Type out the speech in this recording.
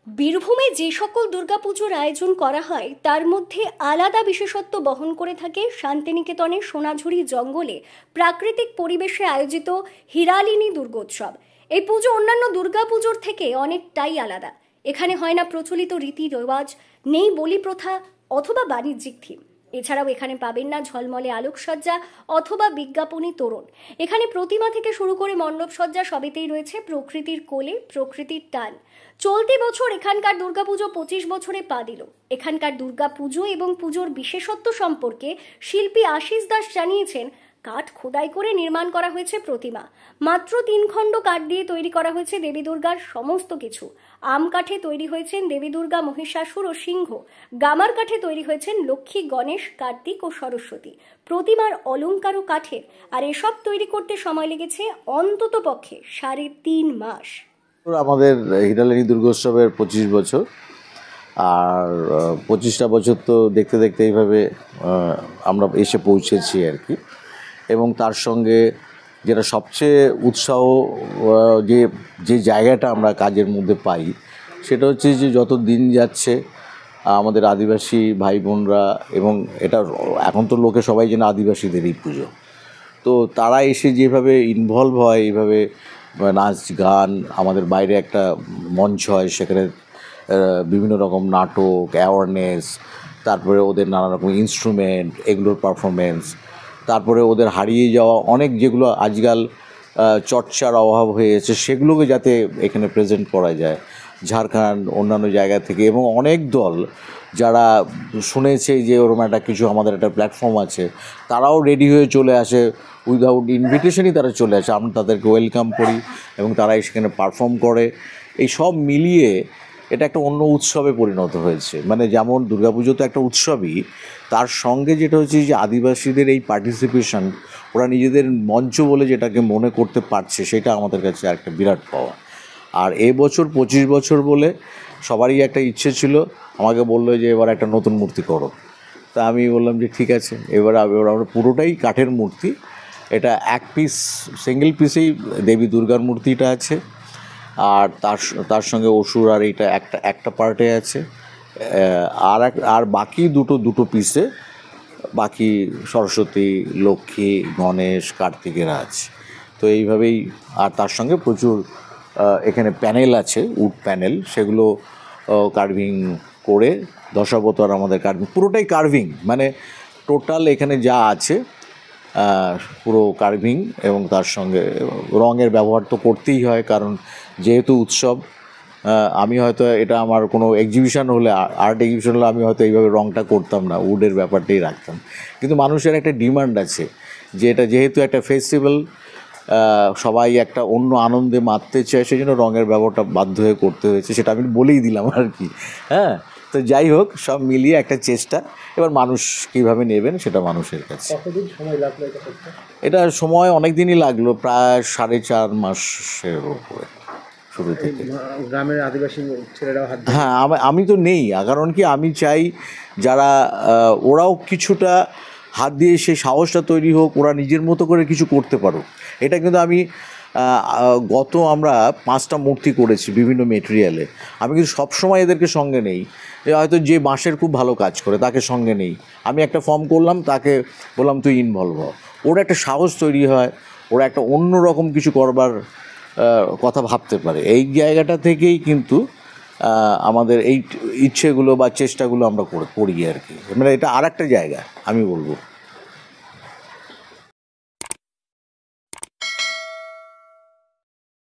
বীরভূমে যে সকল দুর্গাপুজোর আয়োজন করা হয় তার মধ্যে আলাদা বিশেষত্ব বহন করে থাকে শান্তিনিকেতনের সোনাঝুরি জঙ্গলে প্রাকৃতিক পরিবেশে আয়োজিত হিরালিনী দুর্গোৎসব। এই পুজো অন্যান্য দুর্গাপুজোর থেকে অনেকটাই আলাদা। এখানে হয় না প্রচলিত রীতি রেওয়াজ, নেই বলি প্রথা অথবা বাণিজ্যিক থিম। এছাড়াও এখানে পাবেন না ঝলমলে আলোকসজ্জা অথবা বিজ্ঞাপনী তোরণ। এখানে প্রতিমা থেকে শুরু করে মণ্ডপসজ্জা সবেতেই রয়েছে প্রকৃতির কোলে, প্রকৃতির টান। চলতি বছর এখানকার দুর্গাপুজো 25 বছরে পা দিল। এখানকার দুর্গাপুজো এবং পুজোর বিশেষত্ব সম্পর্কে শিল্পী আশিস দাস জানিয়েছেন, কাঠ খোদাই করে নির্মাণ করা হয়েছে প্রতিমা। মাত্র 3 খণ্ড কাঠ দিয়ে তৈরি করা হয়েছে দেবী দুর্গার সমস্ত কিছু। আম কাঠে তৈরি হয়েছেন দেবী দুর্গা, মহিষাসুর ও সিংহ। গামার কাঠে তৈরি হয়েছেন লক্ষ্মী, গণেশ, কার্তিক ও সরস্বতী। প্রতিমার অলংকারও কাঠের। আর এসব তৈরি করতে সময় লেগেছে অন্তত পক্ষে 3.5 মাস। আমাদের হিরালিনী দুর্গোৎসবের 25 বছর, আর 25টা বছর তো দেখতে দেখতে এইভাবে আমরা এসে পৌঁছেছি আর কি। এবং তার সঙ্গে যেটা সবচেয়ে উৎসাহ, যে যে জায়গাটা আমরা কাজের মধ্যে পাই, সেটা হচ্ছে যে যত দিন যাচ্ছে আমাদের আদিবাসী ভাই বোনরা, এবং এটা এখন তো লোকে সবাই যেন আদিবাসীদেরই পুজো, তো তারা এসে যেভাবে ইনভলভ হয়, এইভাবে নাচ গান, আমাদের বাইরে একটা মঞ্চ হয়, সেখানে বিভিন্ন রকম নাটক, অ্যাওয়ারনেস, তারপরে ওদের নানা রকম ইনস্ট্রুমেন্ট, এগুলোর পারফরমেন্স, তারপরে ওদের হারিয়ে যাওয়া অনেক যেগুলো আজকাল চর্চার অভাব হয়েছে, সেগুলোকে যাতে এখানে প্রেজেন্ট করা যায় ঝাড়খণ্ড, অন্যান্য জায়গা থেকে, এবং অনেক দল যারা শুনেছে যে ওরকম একটা কিছু আমাদের একটা প্ল্যাটফর্ম আছে, তারাও রেডি হয়ে চলে আসে, উইদাউট ইনভিটেশনই তারা চলে আসে। আমরা তাদেরকে ওয়েলকাম করি এবং তারা সেখানে পারফর্ম করে। এই সব মিলিয়ে এটা একটা অন্য উৎসবে পরিণত হয়েছে। মানে যেমন দুর্গাপুজো তো একটা উৎসবই, তার সঙ্গে যেটা হচ্ছে যে আদিবাসীদের এই পার্টিসিপেশন, ওরা নিজেদের মঞ্চ বলে যেটাকে মনে করতে পারছে, সেটা আমাদের কাছে একটা বিরাট পাওয়া। আর এবছর 25 বছর বলে সবারই একটা ইচ্ছে ছিল, আমাকে বললো যে এবার একটা নতুন মূর্তি করো। তা আমি বললাম যে ঠিক আছে, এবার আমরা পুরোটাই কাঠের মূর্তি। এটা এক পিস, সিঙ্গেল পিসেই দেবী দুর্গার মূর্তিটা আছে, আর তার সঙ্গে অসুর আর এইটা একটা পার্টে আছে, আর বাকি দুটো পিসে বাকি সরস্বতী, লক্ষ্মী, গণেশ, কার্তিকেরা আছে। তো এইভাবেই, আর তার সঙ্গে প্রচুর এখানে প্যানেল আছে, উড প্যানেল, সেগুলো কার্ভিং করে, দশাবতার আমাদের কার্ভিং, পুরোটাই কার্ভিং, মানে টোটাল এখানে যা আছে পুরো কার্ভিং। এবং তার সঙ্গে রঙের ব্যবহার তো করতেই হয়, কারণ যেহেতু উৎসব। আমি হয়তো এটা আমার কোনো এক্সিবিশন হলে, আর্ট এক্সিবিশন হলে আমি হয়তো এইভাবে রঙটা করতাম না, উডের ব্যাপারটাই রাখতাম। কিন্তু মানুষের একটা ডিমান্ড আছে যে এটা যেহেতু একটা ফেস্টিভ্যাল, সবাই একটা অন্য আনন্দে মাততে চায়, সেই জন্য রঙের ব্যবহারটা বাধ্য হয়ে করতে হয়েছে, সেটা আমি বলেই দিলাম আর কি। হ্যাঁ, তো যাই হোক, সব মিলিয়ে একটা চেষ্টা। এবার মানুষ কীভাবে নেবেন সেটা মানুষের কাছে। কতদিন সময় লাগলো এটা করতে? এটা সময় অনেক দিনই লাগলো, প্রায় 4.5 মাসের উপরে শুরু থেকে। গ্রামের আদিবাসী ছেলেরাও হাত? হ্যাঁ, আমি তো নেই, কারণ কি আমি চাই যারা ওরাও কিছুটা হাত দিয়ে সেই সাহসটা তৈরি হোক, ওরা নিজের মতো করে কিছু করতে পারুক। এটা কিন্তু আমি আমরা 5টা মূর্তি করেছি বিভিন্ন মেটেরিয়ালে। আমি কিন্তু সবসময় এদেরকে সঙ্গে নেই, হয়তো যে বাঁশের খুব ভালো কাজ করে তাকে সঙ্গে নেই। আমি একটা ফর্ম করলাম, তাকে বললাম তুই ইনভলভ হ, ওরা একটা সাহস তৈরি হয়, ওরা একটা অন্য রকম কিছু করবার কথা ভাবতে পারে। এই জায়গাটা থেকেই কিন্তু আমাদের এই ইচ্ছেগুলো বা চেষ্টাগুলো আমরা করি আর কি। মানে এটা আর একটা জায়গা আমি বলবো।